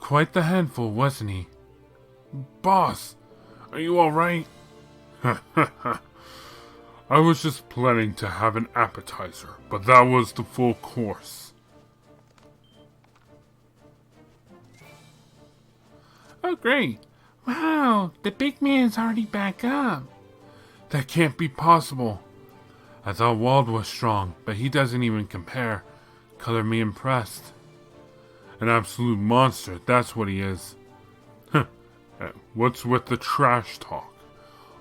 Quite the handful, wasn't he? Boss, are you alright? I was just planning to have an appetizer, but that was the full course. Oh, great. Wow, the big man's already back up. That can't be possible. I thought Wald was strong, but he doesn't even compare. Color me impressed. An absolute monster, that's what he is. What's with the trash talk?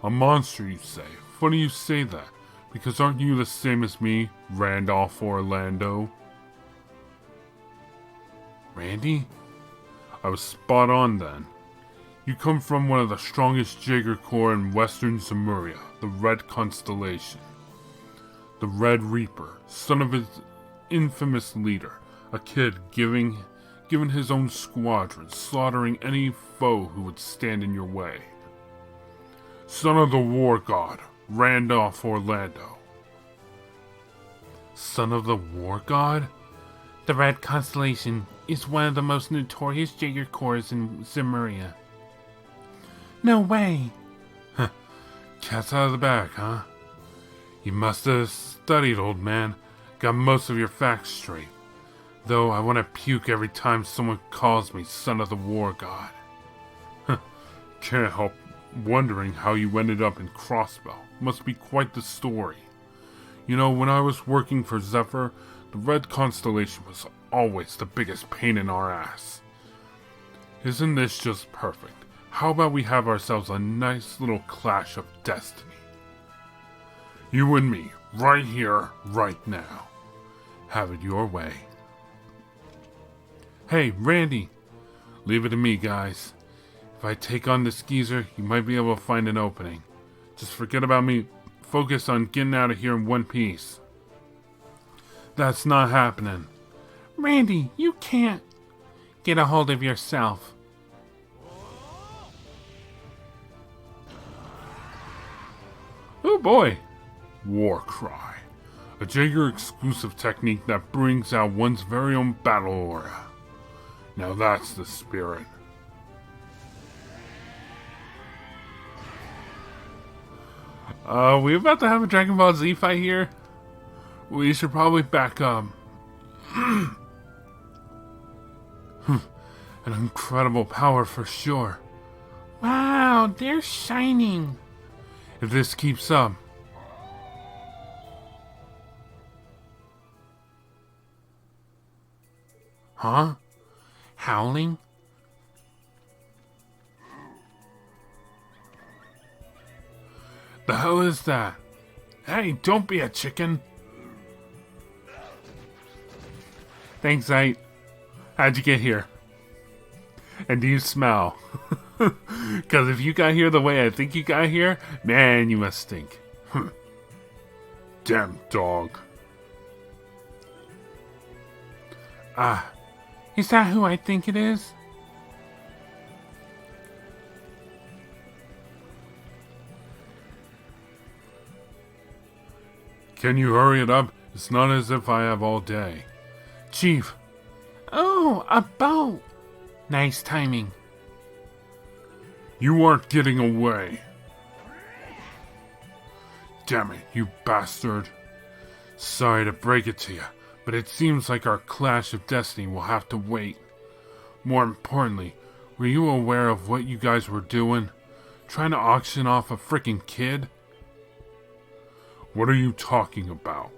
A monster, you say? Funny you say that, because aren't you the same as me, Randolph Orlando? Randy? I was spot on then. You come from one of the strongest Jaeger Corps in western Zemuria, the Red Constellation. The Red Reaper, son of his infamous leader, a kid given his own squadron, slaughtering any foe who would stand in your way. Son of the War God, Randolph Orlando. Son of the War God? The Red Constellation is one of the most notorious Jaeger Corps in Zemuria. No way. Cat's out of the bag, huh? You must have studied, old man. Got most of your facts straight. Though I want to puke every time someone calls me son of the War God. Can't help wondering how you ended up in Crossbell. Must be quite the story. You know, when I was working for Zephyr, the Red Constellation was always the biggest pain in our ass. Isn't this just perfect? How about we have ourselves a nice little clash of destiny? You and me, right here, right now. Have it your way. Hey, Randy. Leave it to me, guys. If I take on this geezer, you might be able to find an opening. Just forget about me. Focus on getting out of here in one piece. That's not happening. Randy, you can't. Get a hold of yourself. Oh boy. War Cry. A Jaeger exclusive technique that brings out one's very own battle aura. Now that's the spirit. We about to have a Dragon Ball Z fight here? We should probably back up. An incredible power for sure. Wow, they're shining. If this keeps up. Huh? Howling? The hell is that? Hey, don't be a chicken. Thanks, Zite. How'd you get here? And do you smell? Because if you got here the way I think you got here, man, you must stink. Damn dog. Is that who I think it is? Can you hurry it up? It's not as if I have all day. Chief. Oh, a boat. Nice timing. You aren't getting away. Damn it, you bastard. Sorry to break it to you, but it seems like our clash of destiny will have to wait. More importantly, were you aware of what you guys were doing? Trying to auction off a freaking kid? What are you talking about?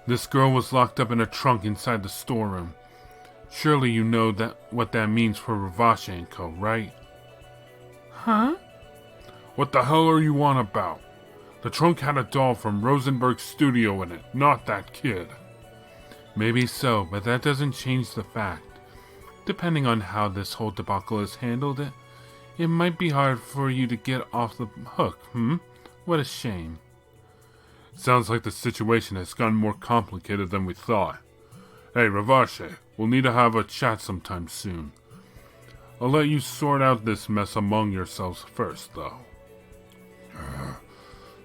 This girl was locked up in a trunk inside the storeroom. Surely you know what that means for Revache and Co., right? Huh? What the hell are you on about? The trunk had a doll from Rosenberg's studio in it, not that kid. Maybe so, but that doesn't change the fact. Depending on how this whole debacle is handled, it might be hard for you to get off the hook, What a shame. Sounds like the situation has gotten more complicated than we thought. Hey, Revache, we'll need to have a chat sometime soon. I'll let you sort out this mess among yourselves first, though.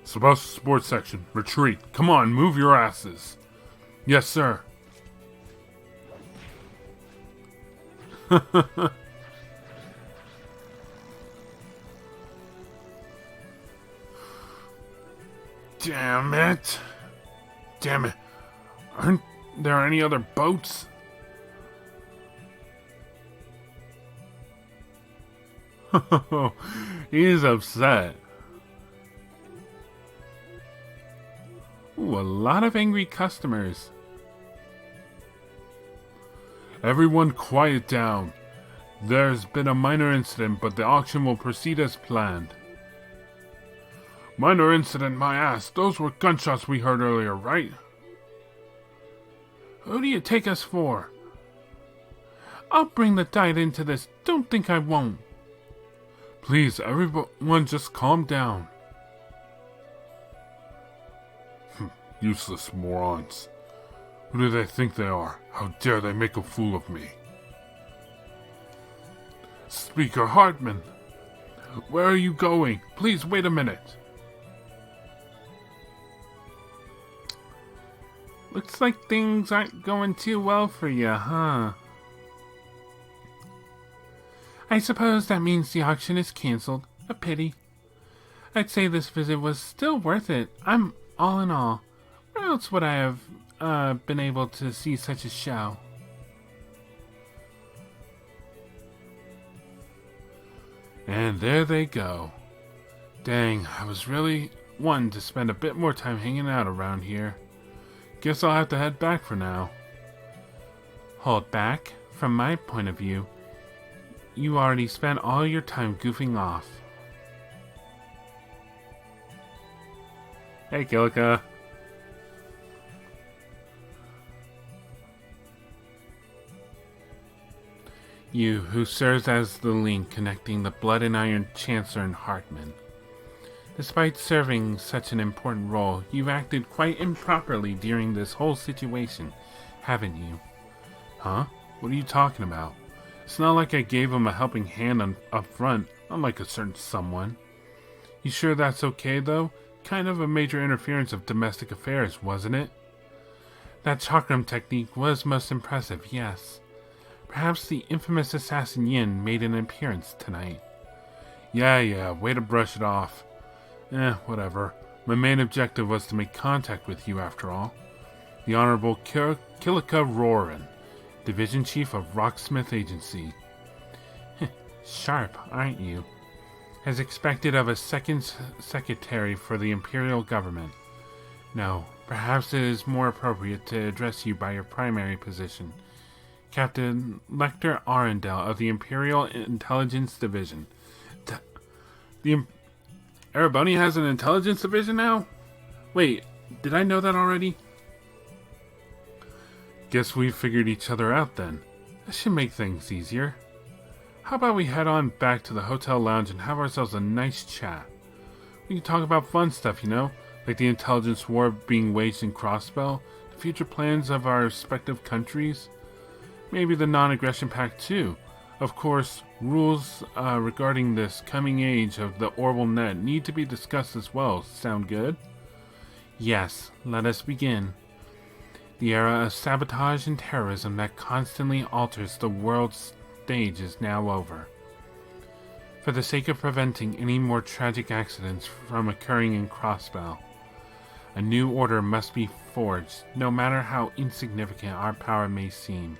Sports section, retreat. Come on, move your asses. Yes, sir. Damn it. Damn it. Aren't there any other boats? He is upset. Ooh, a lot of angry customers. Everyone quiet down. There's been a minor incident, but the auction will proceed as planned. Minor incident, my ass. Those were gunshots we heard earlier, right? Who do you take us for? I'll bring the tide into this. Don't think I won't. Please, everyone just calm down. Useless morons. Who do they think they are? How dare they make a fool of me? Speaker Hartman, where are you going? Please wait a minute. Looks like things aren't going too well for you, huh? I suppose that means the auction is cancelled. A pity. I'd say this visit was still worth it. I'm all in all. Where else would I have been able to see such a show? And there they go. Dang, I was really wanting to spend a bit more time hanging out around here. Guess I'll have to head back for now. Hold back. From my point of view, you already spent all your time goofing off. Hey, Kilika. You, who serves as the link connecting the Blood and Iron Chancellor and Hartman. Despite serving such an important role, you've acted quite improperly during this whole situation, haven't you? Huh? What are you talking about? It's not like I gave him a helping hand up front, unlike a certain someone. You sure that's okay, though? Kind of a major interference of domestic affairs, wasn't it? That chakram technique was most impressive, yes. Perhaps the infamous assassin Yin made an appearance tonight. Yeah, way to brush it off. Whatever. My main objective was to make contact with you, after all. The Honorable Kilika Roran, Division Chief of Rocksmith Agency. Sharp, aren't you? As expected of a second secretary for the Imperial Government. No, perhaps it is more appropriate to address you by your primary position. Captain Lecter Arundel of the Imperial Intelligence Division. Erebony has an intelligence division now? Wait, did I know that already? Guess we figured each other out then. That should make things easier. How about we head on back to the hotel lounge and have ourselves a nice chat? We can talk about fun stuff, like the intelligence war being waged in Crossbell, the future plans of our respective countries, maybe the non-aggression pact too. Of course, rules regarding this coming age of the Orbital Net need to be discussed as well. Sound good? Yes, let us begin. The era of sabotage and terrorism that constantly alters the world's stage is now over. For the sake of preventing any more tragic accidents from occurring in Crossbell, a new order must be forged, no matter how insignificant our power may seem.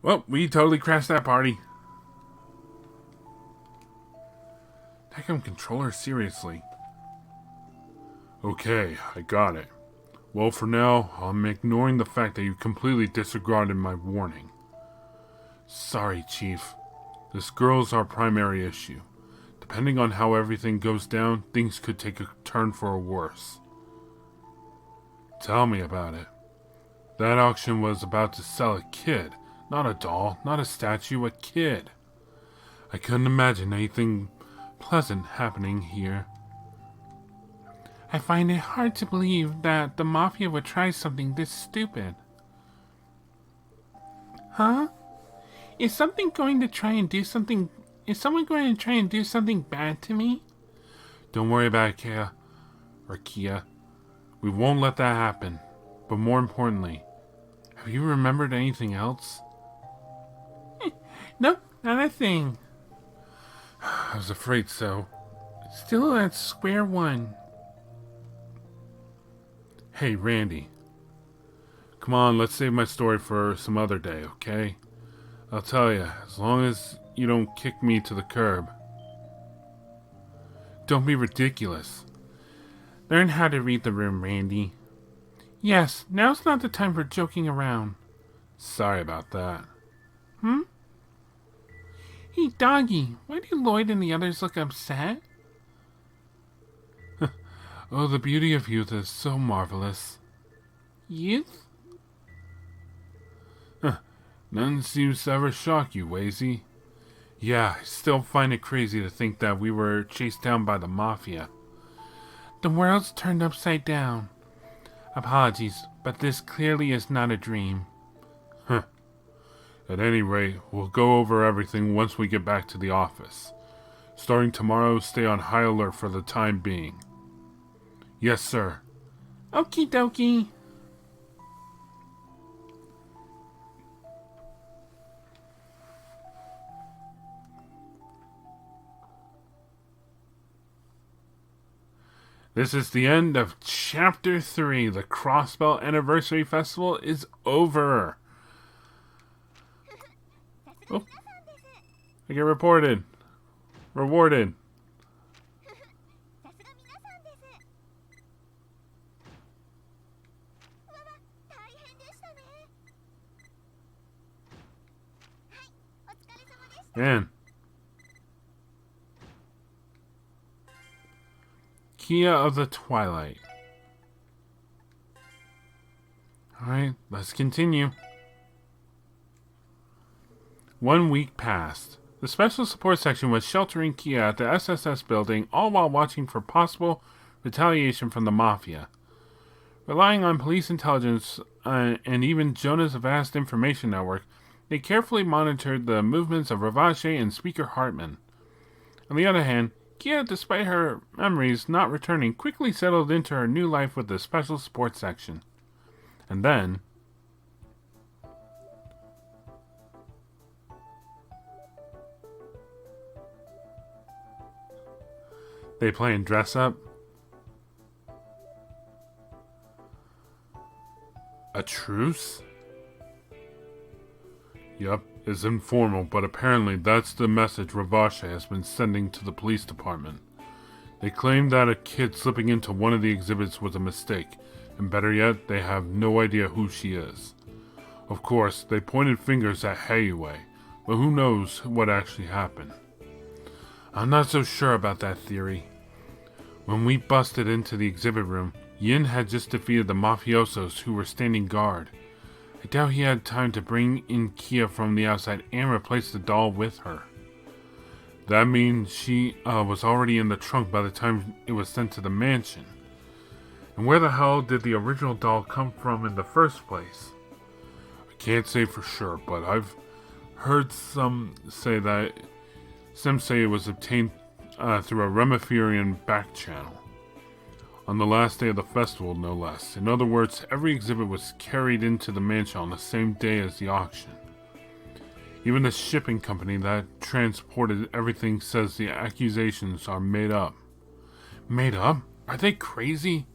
Well, we totally crashed that party. Tecum controller, seriously. Okay, I got it. Well, for now, I'm ignoring the fact that you completely disregarded my warning. Sorry, Chief. This girl's our primary issue. Depending on how everything goes down, things could take a turn for a worse. Tell me about it. That auction was about to sell a kid. Not a doll, not a statue, a kid. I couldn't imagine anything pleasant happening here. I find it hard to believe that the Mafia would try something this stupid. Huh? Is someone going to try and do something bad to me? Don't worry about it, Kia. We won't let that happen. But more importantly, have you remembered anything else? Nope, not a thing. I was afraid so. Still at square one. Hey, Randy. Come on, let's save my story for some other day, okay? I'll tell you, as long as you don't kick me to the curb. Don't be ridiculous. Learn how to read the room, Randy. Yes, now's not the time for joking around. Sorry about that. Hey, doggy, why do Lloyd and the others look upset? Oh, the beauty of youth is so marvelous. Youth? None seems to ever shock you, Wazy. Yeah, I still find it crazy to think that we were chased down by the Mafia. The world's turned upside down. Apologies, but this clearly is not a dream. At any rate, we'll go over everything once we get back to the office. Starting tomorrow, stay on high alert for the time being. Yes, sir. Okie dokie. This is the end of Chapter 3. The Crossbell Anniversary Festival is over. Oh. I get rewarded. Man. Kia of the Twilight. Alright, let's continue. 1 week passed. The Special Support Section was sheltering Kia at the SSS building, all while watching for possible retaliation from the Mafia. Relying on police intelligence and even Jonah's vast information network, they carefully monitored the movements of Revache and Speaker Hartman. On the other hand, Kia, despite her memories not returning, quickly settled into her new life with the Special Support Section. And then... they playing dress up? A truce? Yup, it's informal, but apparently that's the message Revache has been sending to the police department. They claim that a kid slipping into one of the exhibits was a mistake, and better yet, they have no idea who she is. Of course, they pointed fingers at Heiwei, but who knows what actually happened. I'm not so sure about that theory. When we busted into the exhibit room, Yin had just defeated the mafiosos who were standing guard. I doubt he had time to bring in Kia from the outside and replace the doll with her. That means she was already in the trunk by the time it was sent to the mansion. And where the hell did the original doll come from in the first place? I can't say for sure, but I've heard some say it was obtained through a Remiferian back channel. On the last day of the festival, no less. In other words, every exhibit was carried into the mansion on the same day as the auction. Even the shipping company that transported everything says the accusations are made up. Made up? Are they crazy?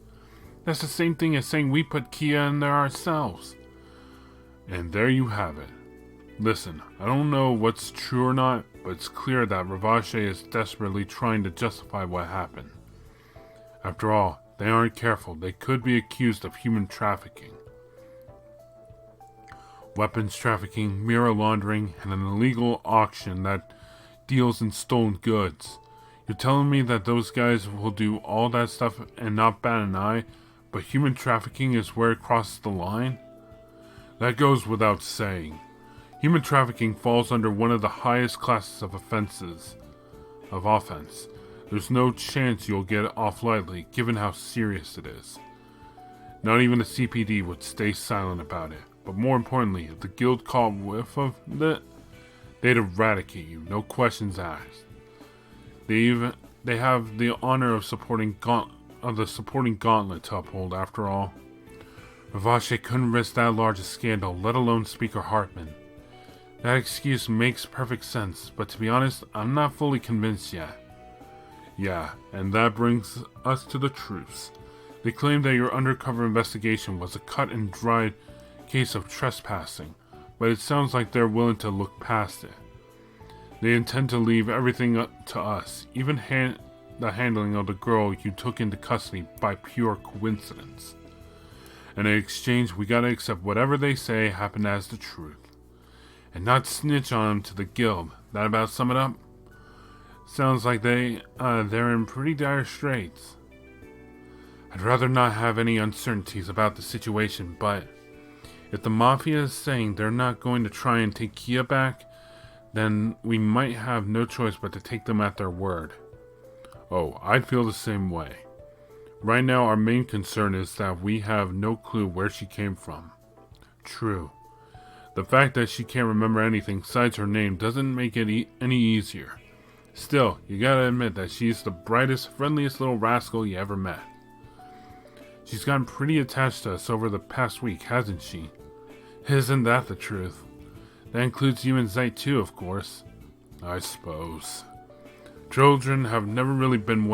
That's the same thing as saying we put Kia in there ourselves. And there you have it. Listen, I don't know what's true or not, but it's clear that Revache is desperately trying to justify what happened. After all, they aren't careful, they could be accused of human trafficking. Weapons trafficking, mirror laundering, and an illegal auction that deals in stolen goods. You're telling me that those guys will do all that stuff and not bat an eye, but human trafficking is where it crosses the line? That goes without saying. Human trafficking falls under one of the highest classes of offense. There's no chance you'll get off lightly, given how serious it is. Not even the CPD would stay silent about it. But more importantly, if the guild caught whiff of it, they'd eradicate you, no questions asked. They have the honor of the supporting gauntlet to uphold, after all. Revache couldn't risk that large a scandal, let alone Speaker Hartman. That excuse makes perfect sense, but to be honest, I'm not fully convinced yet. Yeah, and that brings us to the truths. They claim that your undercover investigation was a cut and dried case of trespassing, but it sounds like they're willing to look past it. They intend to leave everything up to us, even the handling of the girl you took into custody by pure coincidence. And in exchange, we gotta accept whatever they say happened as the truth. And not snitch on them to the guild. That about sum it up? Sounds like they're in pretty dire straits. I'd rather not have any uncertainties about the situation, but if the Mafia is saying they're not going to try and take Kia back, then we might have no choice but to take them at their word. Oh, I feel the same way. Right now, our main concern is that we have no clue where she came from. True. The fact that she can't remember anything besides her name doesn't make it any easier. Still, you gotta admit that she's the brightest, friendliest little rascal you ever met. She's gotten pretty attached to us over the past week, hasn't she? Isn't that the truth? That includes you and Zeit too, of course. I suppose. Children have never really been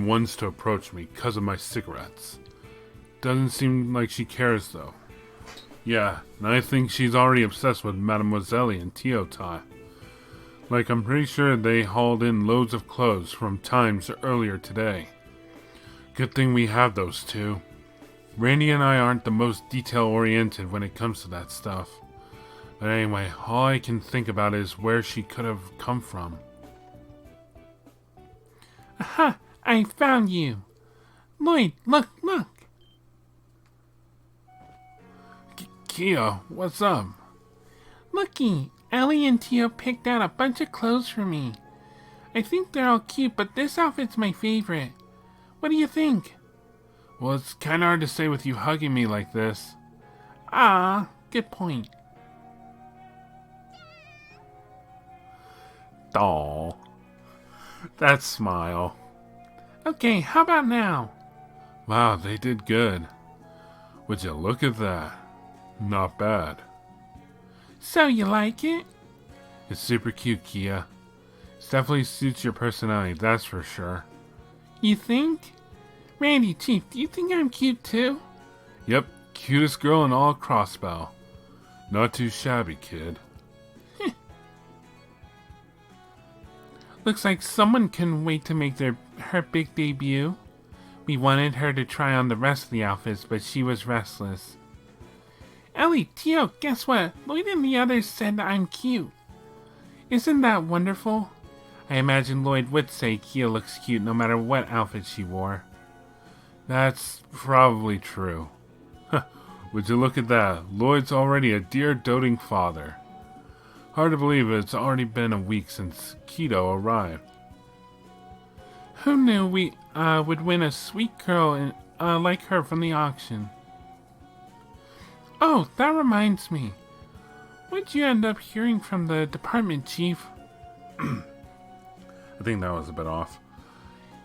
ones to approach me because of my cigarettes. Doesn't seem like she cares though. Yeah, and I think she's already obsessed with Mademoiselle and Tiotai. Like, I'm pretty sure they hauled in loads of clothes from times earlier today. Good thing we have those two. Randy and I aren't the most detail-oriented when it comes to that stuff. But anyway, all I can think about is where she could have come from. Aha! I found you! Lloyd, look! Kia, what's up? Looky! Ellie and Tio picked out a bunch of clothes for me. I think they're all cute, but this outfit's my favorite. What do you think? Well, it's kinda hard to say with you hugging me like this. Ah, good point. Aw. That smile. Okay, how about now? Wow, they did good. Would you look at that? Not bad. So you like it? It's super cute, Kia. It definitely suits your personality, that's for sure. You think? Randy, Chief, do you think I'm cute too? Yep, cutest girl in all Crossbell. Not too shabby, kid. Looks like someone couldn't wait to make her big debut. We wanted her to try on the rest of the outfits, but she was restless. Ellie, Tio, guess what? Lloyd and the others said that I'm cute. Isn't that wonderful? I imagine Lloyd would say Kia looks cute no matter what outfit she wore. That's probably true. Would you look at that? Lloyd's already a dear doting father. Hard to believe it's already been a week since Keto arrived. Who knew we would win a sweet girl like her from the auction? Oh, that reminds me. What'd you end up hearing from the department, Chief? I think that was a bit off.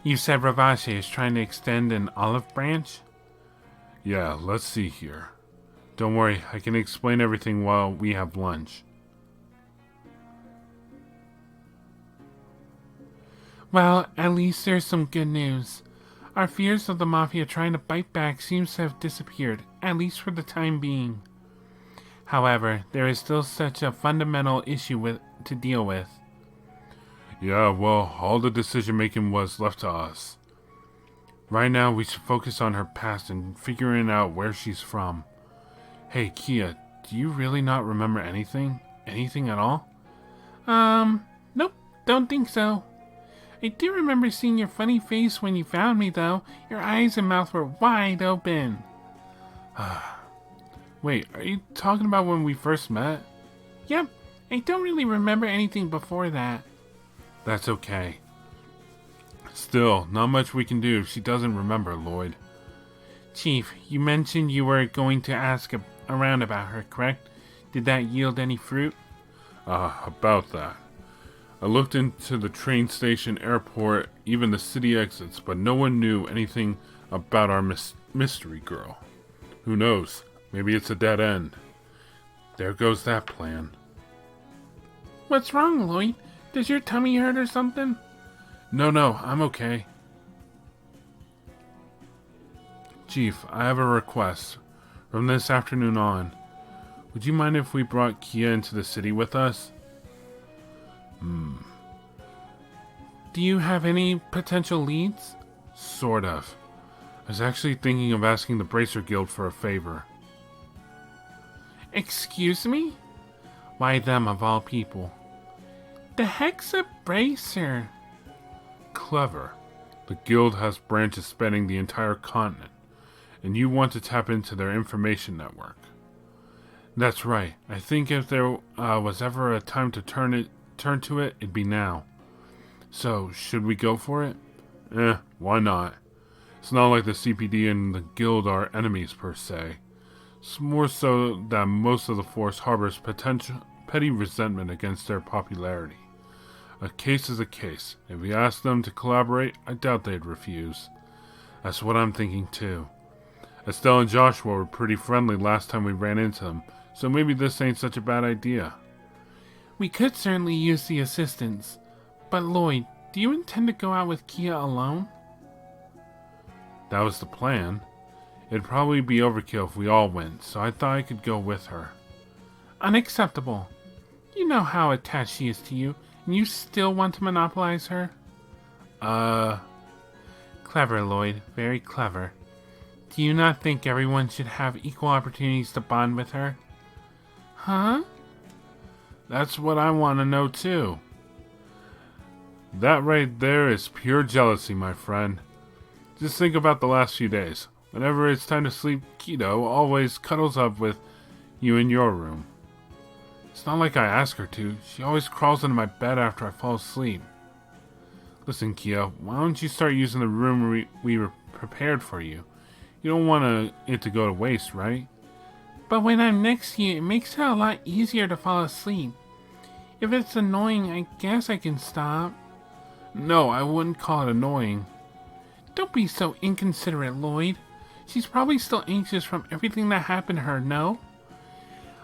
You said Revache is trying to extend an olive branch? Yeah, let's see here. Don't worry, I can explain everything while we have lunch. Well, at least there's some good news. Our fears of the Mafia trying to bite back seems to have disappeared, at least for the time being. However, there is still such a fundamental issue to deal with. Yeah, well, all the decision-making was left to us. Right now, we should focus on her past and figuring out where she's from. Hey, Kia, do you really not remember anything? Anything at all? Nope, don't think so. I do remember seeing your funny face when you found me, though. Your eyes and mouth were wide open. Wait, are you talking about when we first met? Yep, I don't really remember anything before that. That's okay. Still, not much we can do if she doesn't remember, Lloyd. Chief, you mentioned you were going to ask around about her, correct? Did that yield any fruit? About that. I looked into the train station, airport, even the city exits, but no one knew anything about our mystery girl. Who knows? Maybe it's a dead end. There goes that plan. What's wrong, Lloyd? Does your tummy hurt or something? No, I'm okay. Chief, I have a request. From this afternoon on, would you mind if we brought Kia into the city with us? Do you have any potential leads? Sort of. I was actually thinking of asking the Bracer Guild for a favor. Excuse me? Why them of all people? The heck's a bracer? Clever. The guild has branches spanning the entire continent, and you want to tap into their information network. That's right. I think if there was ever a time to turn to it, it'd be now. So, should we go for it? Why not? It's not like the CPD and the guild are enemies per se. It's more so that most of the force harbors petty resentment against their popularity. A case is a case. If we ask them to collaborate, I doubt they'd refuse. That's what I'm thinking too. Estelle and Joshua were pretty friendly last time we ran into them, so maybe this ain't such a bad idea. We could certainly use the assistance. But Lloyd, do you intend to go out with Kia alone? That was the plan. It'd probably be overkill if we all went, so I thought I could go with her. Unacceptable. You know how attached she is to you, and you still want to monopolize her? Clever, Lloyd. Very clever. Do you not think everyone should have equal opportunities to bond with her? Huh? That's what I want to know too. That right there is pure jealousy, my friend. Just think about the last few days. Whenever it's time to sleep, Keto always cuddles up with you in your room. It's not like I ask her to. She always crawls into my bed after I fall asleep. Listen, Kia, why don't you start using the room we were prepared for you? You don't want it to go to waste, right? But when I'm next to you, it makes it a lot easier to fall asleep. If it's annoying, I guess I can stop. No, I wouldn't call it annoying. Don't be so inconsiderate, Lloyd. She's probably still anxious from everything that happened to her, no?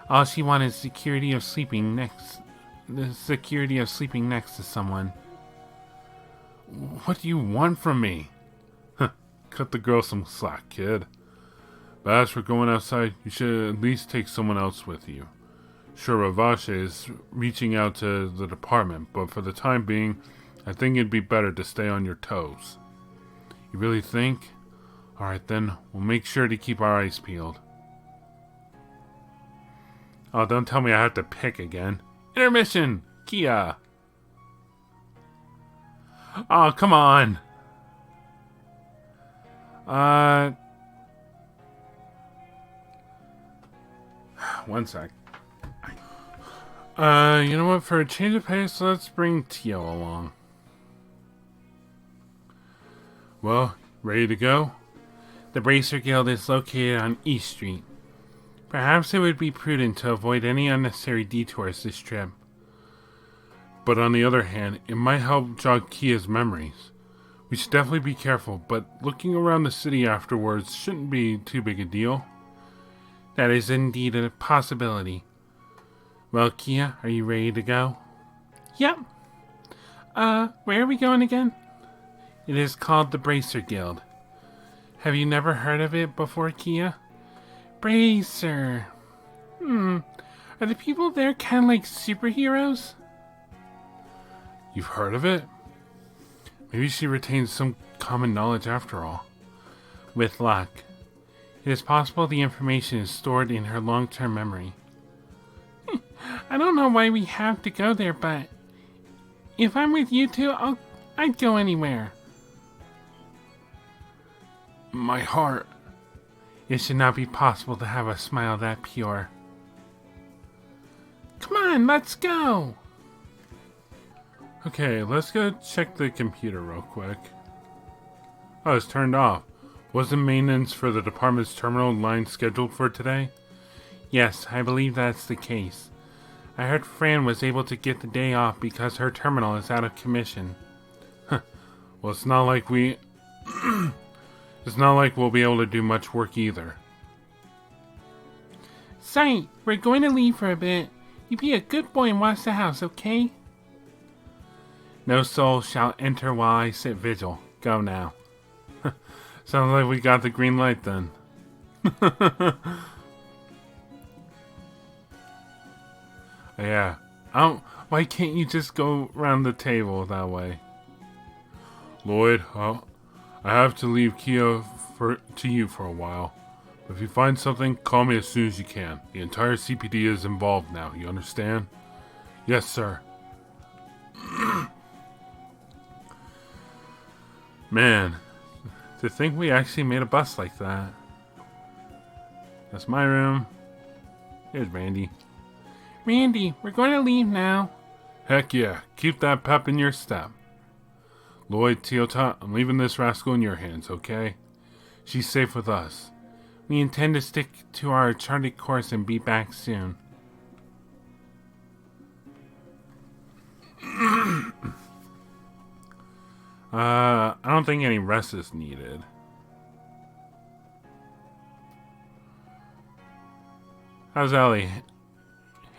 All she wanted is the security of sleeping next to someone. What do you want from me? Cut the girl some slack, kid. But as for going outside, you should at least take someone else with you. Sure, Revache is reaching out to the department, but for the time being, I think it'd be better to stay on your toes. You really think? Alright then, we'll make sure to keep our eyes peeled. Oh, don't tell me I have to pick again. Intermission! Kia! Oh, come on! One sec. You know what? For a change of pace, let's bring Tio along. Well, ready to go? The Bracer Guild is located on East Street. Perhaps it would be prudent to avoid any unnecessary detours this trip. But on the other hand, it might help jog Kia's memories. We should definitely be careful, but looking around the city afterwards shouldn't be too big a deal. That is indeed a possibility. Well, Kia, are you ready to go? Yep. Where are we going again? It is called the Bracer Guild. Have you never heard of it before, Kia? Bracer. Are the people there kind of like superheroes? You've heard of it? Maybe she retains some common knowledge after all. With luck. It is possible the information is stored in her long-term memory. I don't know why we have to go there, but if I'm with you two, I'd go anywhere. My heart. It should not be possible to have a smile that pure. Come on, let's go! Okay, let's go check the computer real quick. Oh, it's turned off. Wasn't maintenance for the department's terminal line scheduled for today? Yes, I believe that's the case. I heard Fran was able to get the day off because her terminal is out of commission. Well, it's not like we... It's not like we'll be able to do much work either. Sorry, we're going to leave for a bit. You be a good boy and watch the house, okay? No soul shall enter while I sit vigil. Go now. Sounds like we got the green light then. Yeah. Why can't you just go around the table that way? Lloyd, I have to leave Kia to you for a while. If you find something, call me as soon as you can. The entire CPD is involved now, you understand? Yes, sir. Man, to think we actually made a bus like that. That's my room. Here's Randy. Randy, we're going to leave now. Heck yeah, keep that pep in your step. Lloyd, Teota, I'm leaving this rascal in your hands, okay? She's safe with us. We intend to stick to our charted course and be back soon. I don't think any rest is needed. How's Ellie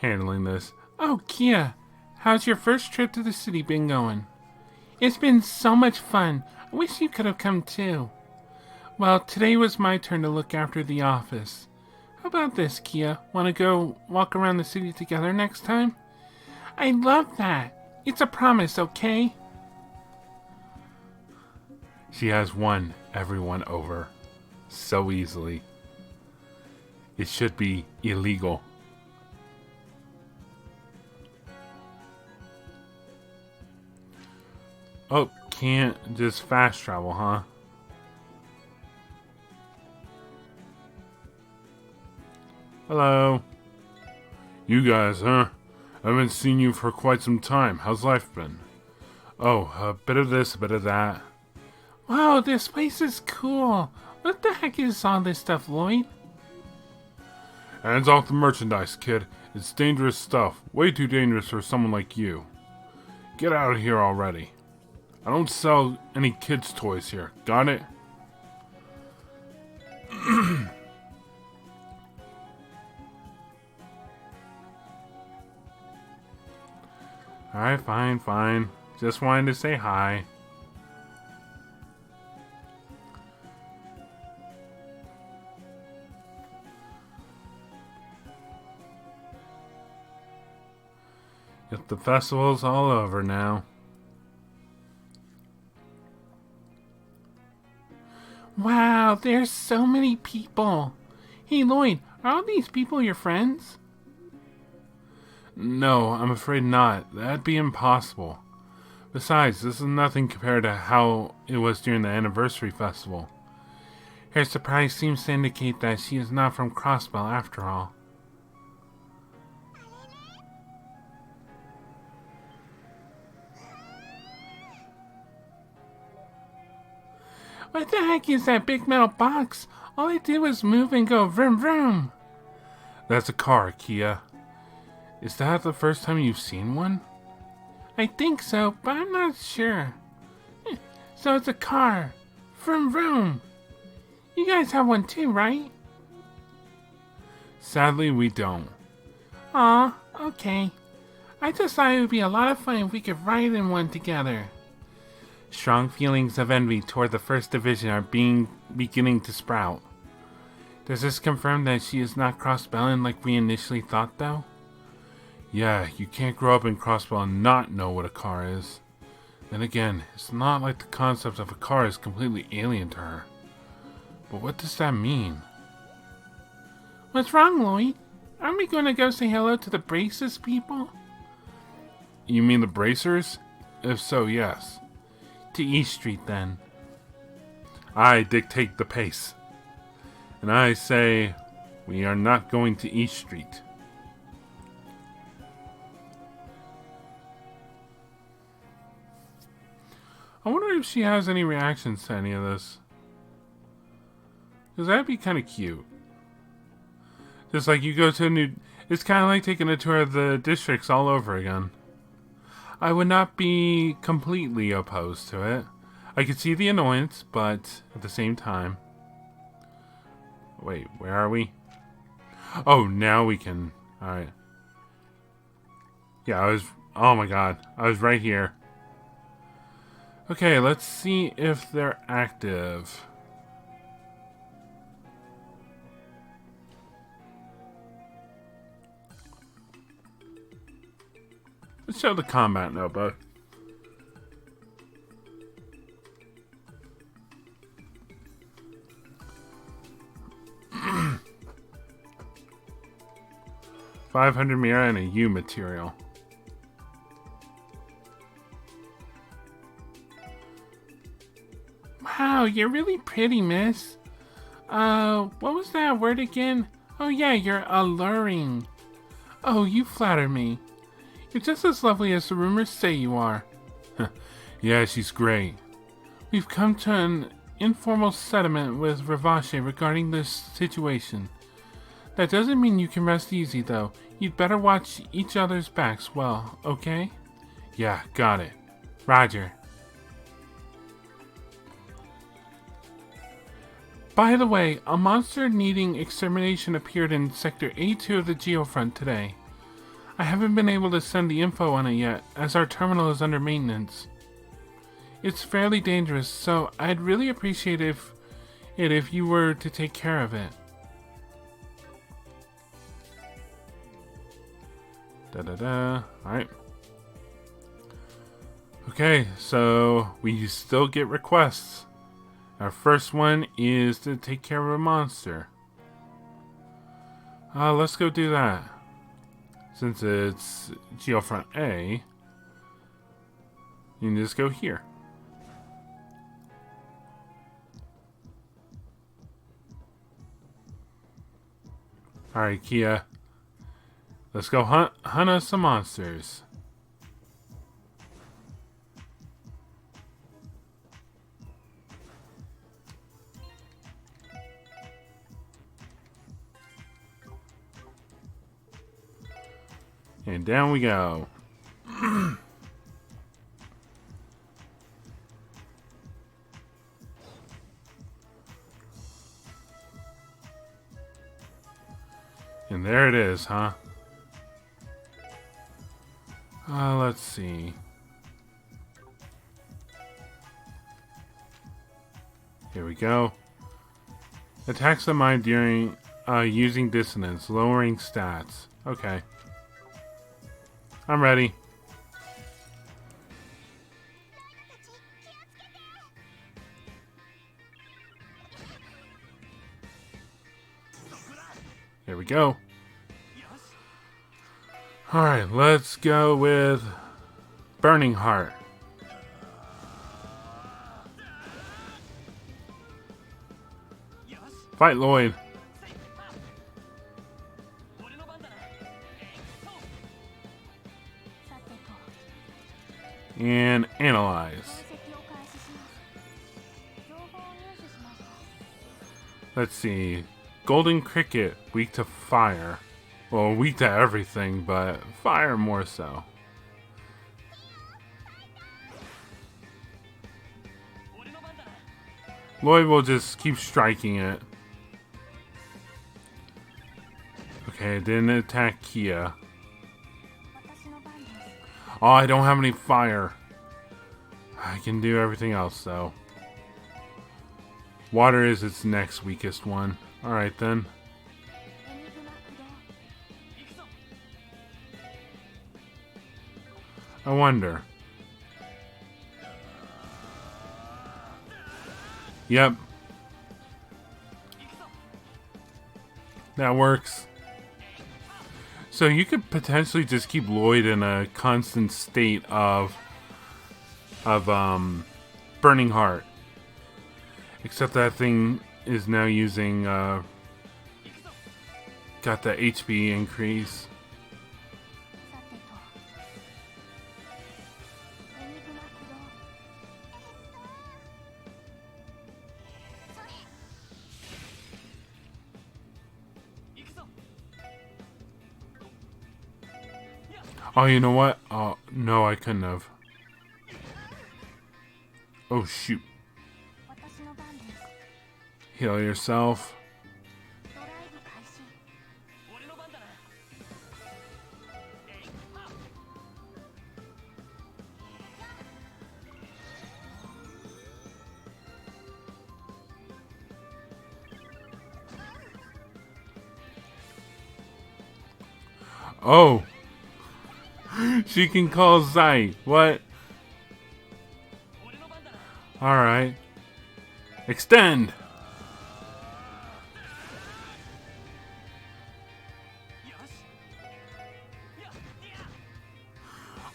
handling this? Oh, Kia, how's your first trip to the city been going? It's been so much fun. I wish you could have come too. Well, today was my turn to look after the office. How about this, Kia? Want to go walk around the city together next time? I love that. It's a promise, okay? She has won everyone over so easily. It should be illegal. Oh, can't just fast travel, huh? Hello. You guys, huh? I haven't seen you for quite some time. How's life been? Oh, a bit of this, a bit of that. Wow, this place is cool. What the heck is all this stuff, Lloyd? Hands off the merchandise, kid. It's dangerous stuff. Way too dangerous for someone like you. Get out of here already. I don't sell any kids' toys here. Got it? Alright, fine. Just wanted to say hi. If the festival's all over now. Wow, there's so many people. Hey, Lloyd, are all these people your friends? No, I'm afraid not. That'd be impossible. Besides, this is nothing compared to how it was during the anniversary festival. Her surprise seems to indicate that she is not from Crossbell after all. What the heck is that big metal box? All it did was move and go vroom vroom. That's a car, Kia. Is that the first time you've seen one? I think so, but I'm not sure. So it's a car. Vroom vroom. You guys have one too, right? Sadly, we don't. Aw, okay. I just thought it would be a lot of fun if we could ride in one together. Strong feelings of envy toward the First Division are beginning to sprout. Does this confirm that she is not Crossbellian like we initially thought, though? Yeah, you can't grow up in Crossbell and not know what a car is. Then again, it's not like the concept of a car is completely alien to her. But what does that mean? What's wrong, Lloyd? Aren't we going to go say hello to the Braces people? You mean the Bracers? If so, yes. To East Street, then. I dictate the pace. And I say, we are not going to East Street. I wonder if she has any reactions to any of this. Because that'd be kind of cute. Just like you go to a new... It's kind of like taking a tour of the districts all over again. I would not be completely opposed to it. I could see the annoyance, but at the same time... Wait, where are we? Oh, now we can... Alright. Yeah, I was... Oh my god. I was right here. Okay, let's see if they're active. Let's show the combat notebook. $500 Mira and a U material. Wow, you're really pretty, miss. What was that word again? Oh yeah, you're alluring. Oh, you flatter me. You're just as lovely as the rumors say you are. Yeah, she's great. We've come to an informal settlement with Revache regarding this situation. That doesn't mean you can rest easy, though. You'd better watch each other's backs well, okay? Yeah, got it. Roger. By the way, a monster needing extermination appeared in Sector A2 of the Geofront today. I haven't been able to send the info on it yet, as our terminal is under maintenance. It's fairly dangerous, so I'd really appreciate if you were to take care of it. Alright. Okay, so we still get requests. Our first one is to take care of a monster. Let's go do that. Since it's Geofront A, you can just go here. Alright, Kia. Let's go hunt us some monsters. And down we go. And there it is, huh? Let's see. Here we go. Attacks the mind during using dissonance, lowering stats. Okay. I'm ready. There we go. Alright, let's go with Burning Heart. Fight Lloyd. And analyze. Let's see. Golden Cricket, weak to fire. Well, weak to everything, but fire more so. Lloyd will just keep striking it. Okay, it didn't attack Kia. Oh, I don't have any fire. I can do everything else, though. Water is its next weakest one. Alright, then. I wonder. Yep. That works. So you could potentially just keep Lloyd in a constant state of Burning Heart. Except that thing is now using got the HP increase. Oh, you know what? Oh, no, I couldn't have. Oh shoot. 私の番です。 Heal yourself. ドライブ開始。 俺の番だな。 Oh. She can call Zai. What? 俺の番だな。 Alright. Extend! よし。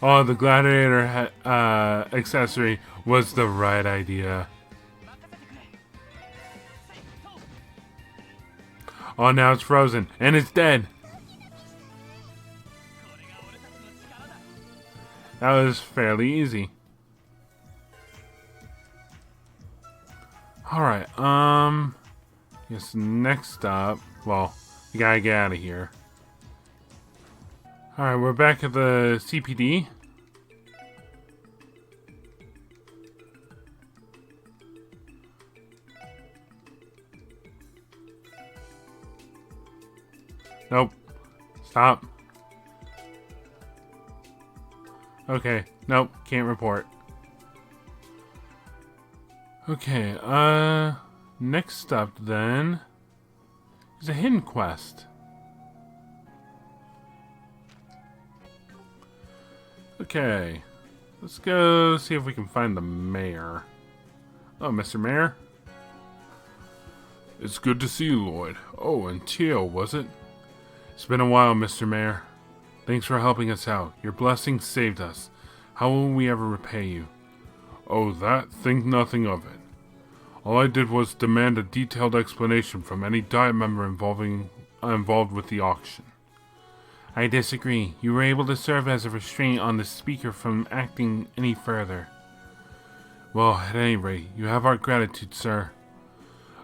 Oh, the gladiator accessory was the right idea. 任せてくれ。 Oh, now it's frozen. And it's dead. これが俺たちの力だ。 That was fairly easy. Alright, guess next up, well, we gotta get out of here. Alright, we're back at the CPD. Nope. Stop. Okay, nope, can't report. Okay, next up then is a hidden quest. Okay, let's go see if we can find the mayor. Oh, Mr. Mayor? It's good to see you, Lloyd. Oh, and Tio, was it? It's been a while, Mr. Mayor. Thanks for helping us out. Your blessing saved us. How will we ever repay you? Oh, that? Think nothing of it. All I did was demand a detailed explanation from any Diet member involved with the auction. I disagree. You were able to serve as a restraint on the speaker from acting any further. Well, at any rate, you have our gratitude, sir.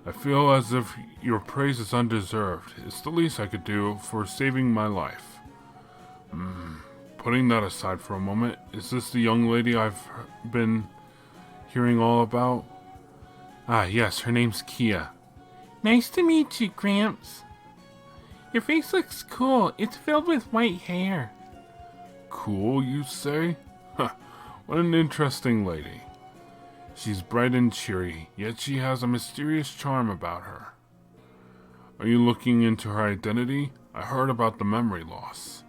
I feel as if your praise is undeserved. It's the least I could do for saving my life. Putting that aside for a moment, is this the young lady I've been hearing all about? Ah, yes, her name's Kia. Nice to meet you, Gramps. Your face looks cool. It's filled with white hair. Cool, you say? Huh, what an interesting lady. She's bright and cheery, yet she has a mysterious charm about her. Are you looking into her identity? I heard about the memory loss.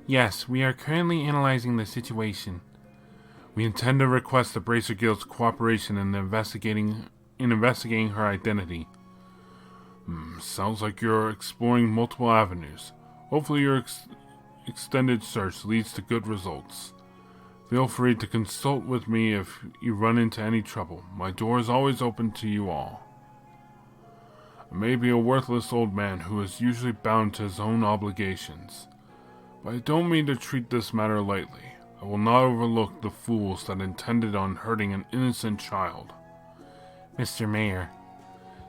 Yes, we are currently analyzing the situation. We intend to request the Bracer Guild's cooperation in investigating her identity. Sounds like you're exploring multiple avenues. Hopefully your extended search leads to good results. Feel free to consult with me if you run into any trouble. My door is always open to you all. I may be a worthless old man who is usually bound to his own obligations, but I don't mean to treat this matter lightly. I will not overlook the fools that intended on hurting an innocent child. Mr. Mayor,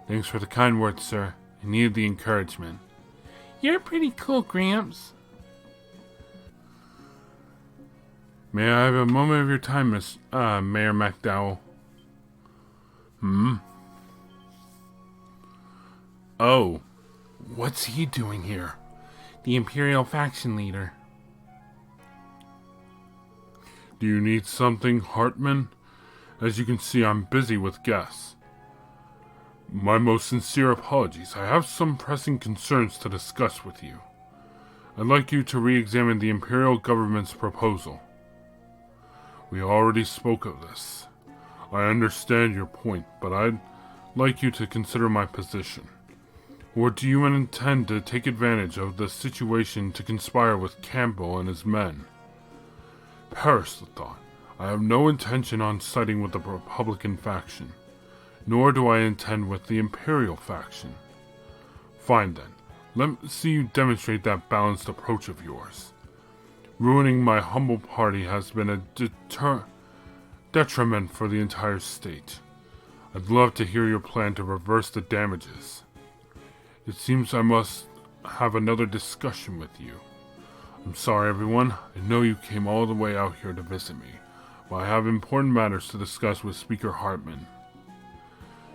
thanks for the kind words, sir. I needed the encouragement. You're pretty cool, Gramps. May I have a moment of your time, Mayor McDowell? Oh, what's he doing here? The Imperial faction leader. Do you need something, Hartman? As you can see, I'm busy with guests. My most sincere apologies. I have some pressing concerns to discuss with you. I'd like you to re-examine the Imperial government's proposal. We already spoke of this. I understand your point, but I'd like you to consider my position. Or do you intend to take advantage of the situation to conspire with Campbell and his men? Perish the thought. I have no intention on siding with the Republican faction, nor do I intend with the Imperial faction. Fine then, let me see you demonstrate that balanced approach of yours. Ruining my humble party has been a detriment for the entire state. I'd love to hear your plan to reverse the damages. It seems I must have another discussion with you. I'm sorry, everyone. I know you came all the way out here to visit me, Well, I have important matters to discuss with Speaker Hartman.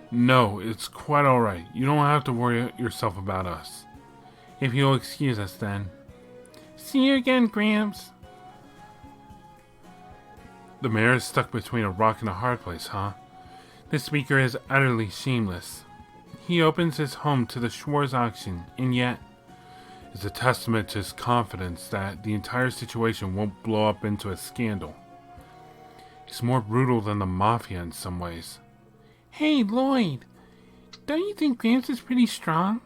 No, it's quite alright. You don't have to worry yourself about us. If you'll excuse us then. See you again, Gramps. The mayor is stuck between a rock and a hard place, huh? The speaker is utterly shameless. He opens his home to the Schwarz Auction, and yet It's a testament to his confidence that the entire situation won't blow up into a scandal. He's more brutal than the Mafia in some ways. Hey, Lloyd, don't you think Gramps is pretty strong?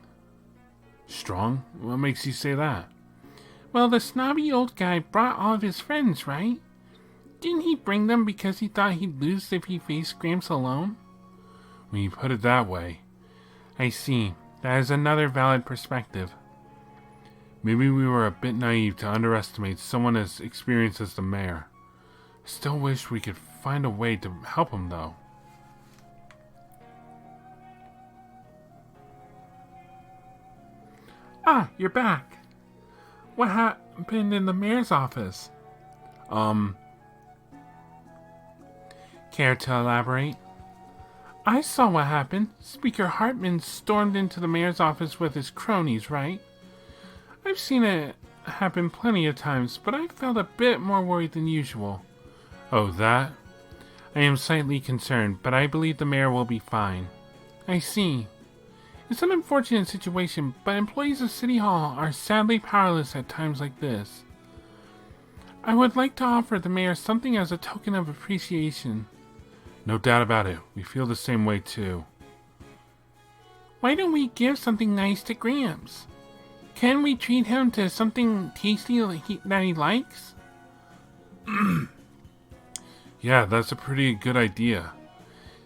Strong? What makes you say that? Well, the snobby old guy brought all of his friends, right? Didn't he bring them because he thought he'd lose if he faced Gramps alone? When you put it that way, I see. That is another valid perspective. maybe we were a bit naive to underestimate someone as experienced as the mayor. I still wish we could find a way to help him, though. Ah, you're back. What happened in the mayor's office? Care to elaborate? I saw what happened. Speaker Hartman stormed into the mayor's office with his cronies, right? I've seen it happen plenty of times, but I felt a bit more worried than usual. Oh, that? I am slightly concerned, but I believe the mayor will be fine. I see. It's an unfortunate situation, but employees of City Hall are sadly powerless at times like this. I would like to offer the mayor something as a token of appreciation. No doubt about it. We feel the same way, too. Why don't we give something nice to Gramps? Can we treat him to something tasty that he likes? Yeah, that's a pretty good idea.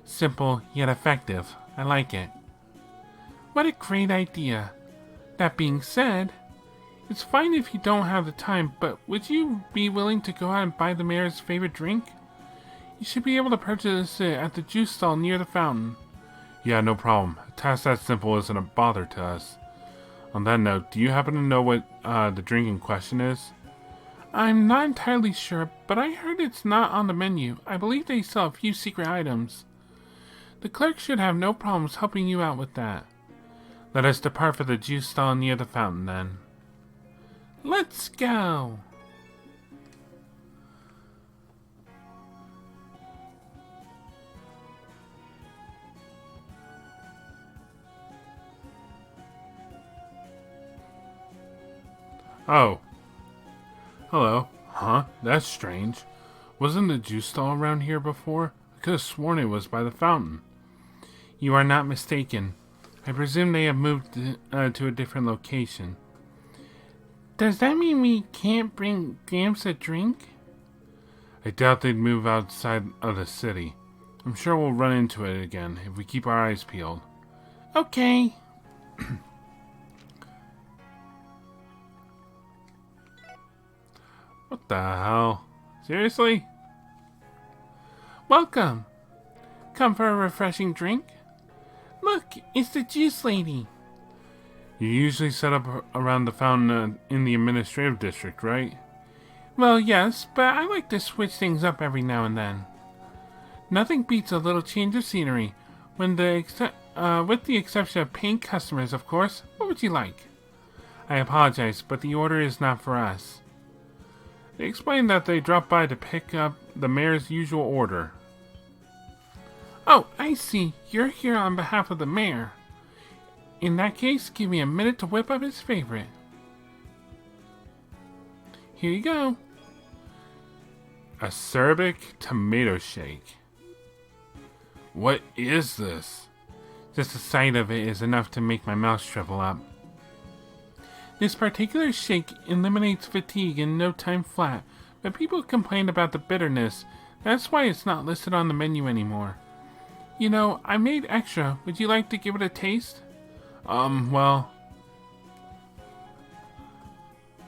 Simple, yet effective. I like it. What a great idea. That being said, it's fine if you don't have the time, but would you be willing to go out and buy the mayor's favorite drink? You should be able to purchase it at the juice stall near the fountain. Yeah, no problem. A task that simple isn't a bother to us. On that note, do you happen to know what the drink in question is? I'm not entirely sure, but I heard it's not on the menu. I believe they sell a few secret items. The clerk should have no problems helping you out with that. Let us depart for the juice stall near the fountain, then. Let's go! Oh. Hello. Huh? That's strange. Wasn't the juice stall around here before? I could have sworn it was by the fountain. You are not mistaken. I presume they have moved to a different location. Does that mean we can't bring Gramps a drink? I doubt they'd move outside of the city. I'm sure we'll run into it again if we keep our eyes peeled. Okay. What the hell? Seriously? Welcome. Come for a refreshing drink? Look, it's the juice lady. You usually set up around the fountain in the administrative district, right? Well, yes, but I like to switch things up every now and then. Nothing beats a little change of scenery. With the exception of paying customers, of course. What would you like? I apologize, but the order is not for us. They explained that they dropped by to pick up the mayor's usual order. Oh, I see. You're here on behalf of the mayor. In that case, give me a minute to whip up his favorite. Here you go. Acerbic tomato shake. What is this? Just the sight of it is enough to make my mouth shrivel up. This particular shake eliminates fatigue in no time flat, but people complain about the bitterness. That's why it's not listed on the menu anymore. You know, I made extra. Would you like to give it a taste? Well...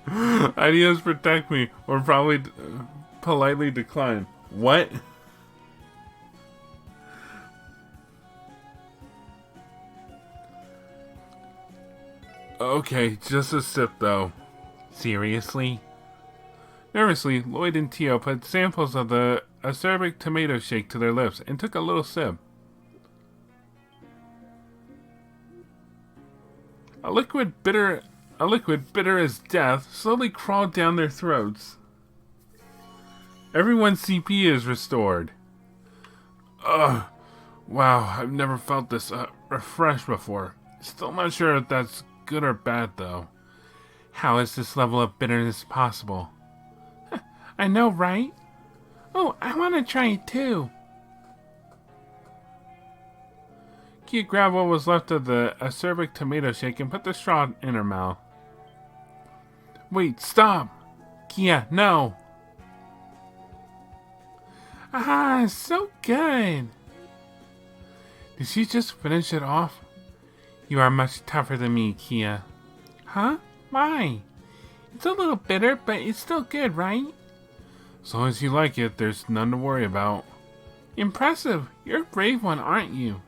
Ideas protect me, or probably politely decline. What? Okay, just a sip though. Seriously? Nervously, Lloyd and Tio put samples of the acerbic tomato shake to their lips and took a little sip. A liquid bitter as death slowly crawled down their throats. Everyone's CP is restored. Ugh. Wow, I've never felt this refreshed before. Still not sure if that's good or bad, though. How is this level of bitterness possible? I know, right? Oh, I want to try it too. Kia grabbed what was left of the acerbic tomato shake and put the straw in her mouth. Wait, stop! Kia, no! Ah, so good! Did she just finish it off? You are much tougher than me, Kia. Huh? Why? It's a little bitter, but it's still good, right? As long as you like it, there's none to worry about. Impressive! You're a brave one, aren't you?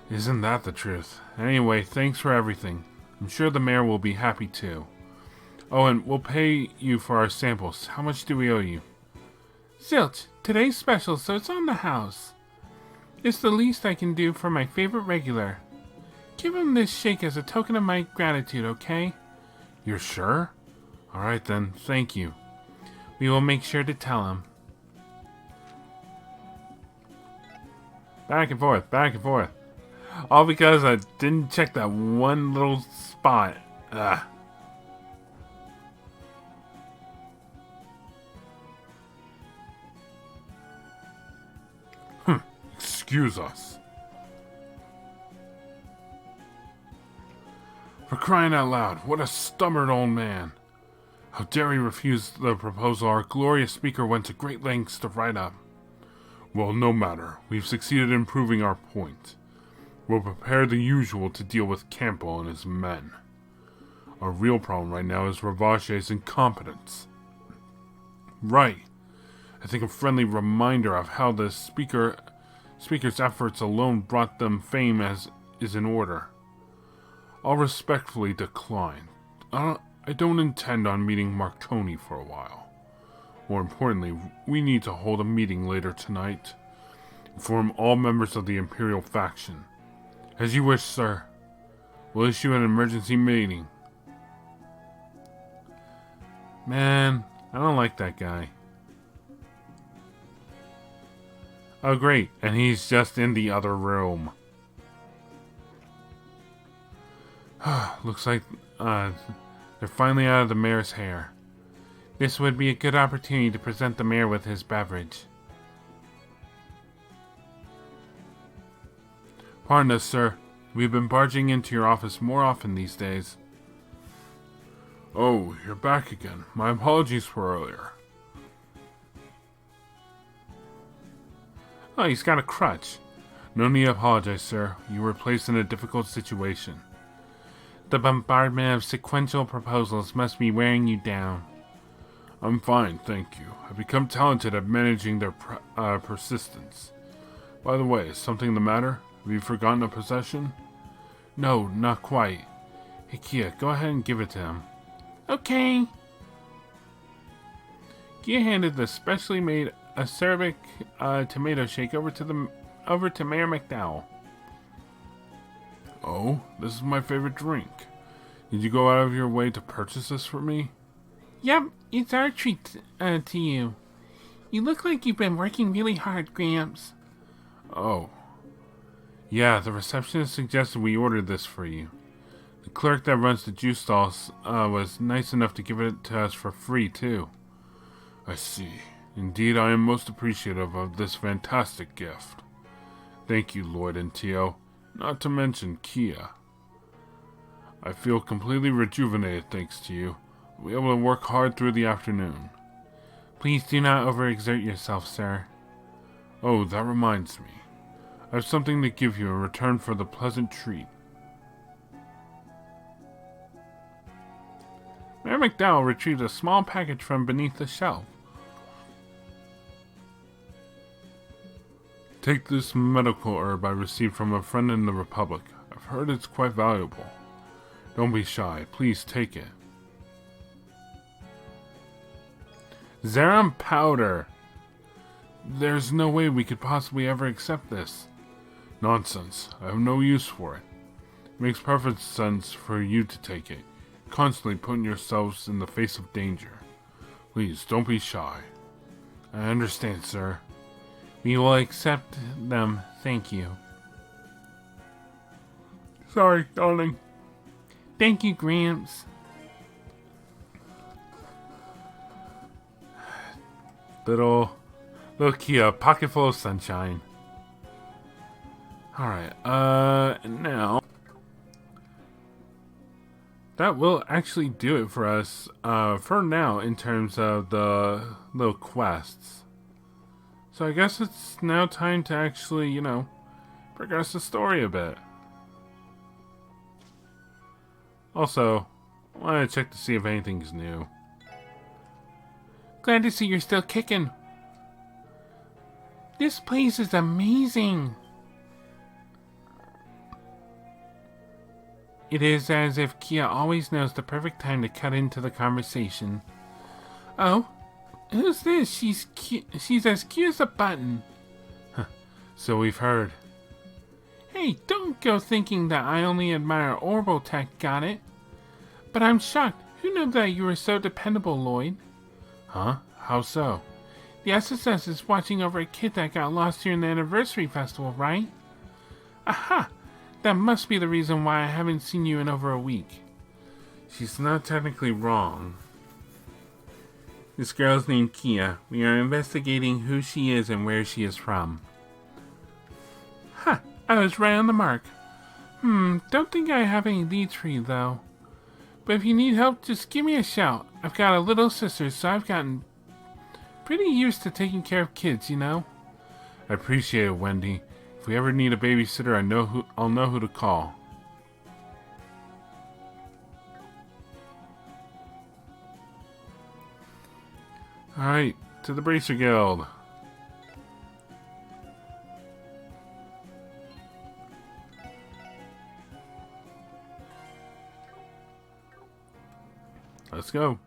Isn't that the truth? Anyway, thanks for everything. I'm sure the mayor will be happy too. Oh, and we'll pay you for our samples. How much do we owe you? Zilch, today's special, so it's on the house. It's the least I can do for my favorite regular. Give him this shake as a token of my gratitude, okay? You're sure? Alright then, thank you. We will make sure to tell him. Back and forth, back and forth. All because I didn't check that one little spot. Ugh. Excuse us. For crying out loud, what a stubborn old man. How dare he refuse the proposal our glorious speaker went to great lengths to write up. Well, no matter. We've succeeded in proving our point. We'll prepare the usual to deal with Campbell and his men. Our real problem right now is Revache's incompetence. Right. I think a friendly reminder of how the speaker's efforts alone brought them fame is in order. I'll respectfully decline. I don't intend on meeting Marconi for a while. More importantly, we need to hold a meeting later tonight. Inform all members of the Imperial faction. As you wish, sir. We'll issue an emergency meeting. Man, I don't like that guy. Oh great, and he's just in the other room. Looks like they're finally out of the mayor's hair. This would be a good opportunity to present the mayor with his beverage. Pardon us, sir. We've been barging into your office more often these days. Oh, you're back again. My apologies for earlier. Oh, he's got a crutch. No need to apologize, sir. You were placed in a difficult situation. The bombardment of sequential proposals must be wearing you down. I'm fine, thank you. I've become talented at managing their persistence. By the way, is something the matter? Have you forgotten a possession? No, not quite. Hey, Kia, go ahead and give it to him. Okay. Kia handed the specially made acerbic tomato shake over to Mayor McDowell. Oh, this is my favorite drink. Did you go out of your way to purchase this for me? Yep, it's our treat to you. You look like you've been working really hard, Gramps. Oh. Yeah, the receptionist suggested we order this for you. The clerk that runs the juice stalls was nice enough to give it to us for free, too. I see. Indeed, I am most appreciative of this fantastic gift. Thank you, Lloyd and Tio. Not to mention Kia. I feel completely rejuvenated thanks to you. I'll be able to work hard through the afternoon. Please do not overexert yourself, sir. Oh, that reminds me. I have something to give you in return for the pleasant treat. Mayor McDowell retrieved a small package from beneath the shelf. Take this medical herb I received from a friend in the Republic. I've heard it's quite valuable. Don't be shy. Please take it. Zerum powder. There's no way we could possibly ever accept this. Nonsense. I have no use for it. It makes perfect sense for you to take it, constantly putting yourselves in the face of danger. Please, don't be shy. I understand, sir. We will accept them, thank you. Sorry, darling. Thank you, Gramps. Little Kia, pocket full of sunshine. Alright, now That will actually do it for us, for now, in terms of the little quests. So I guess it's now time to actually, progress the story a bit. Also, I want to check to see if anything's new. glad to see you're still kicking. This place is amazing. It is as if Kia always knows the perfect time to cut into the conversation. Oh, who's this? She's as cute as a button. So we've heard. Hey, don't go thinking that I only admire orbital tech, got it? But I'm shocked. Who knew that you were so dependable, Lloyd? Huh? How so? The SSS is watching over a kid that got lost during the anniversary festival, right? Aha! That must be the reason why I haven't seen you in over a week. She's not technically wrong. This girl's named Kia. We are investigating who she is and where she is from. Ha! I was right on the mark. Don't think I have any leads for you, though. But if you need help, just give me a shout. I've got a little sister, so I've gotten pretty used to taking care of kids, you know? I appreciate it, Wendy. If we ever need a babysitter, I'll know who to call. Alright, to the Bracer Guild. Let's go.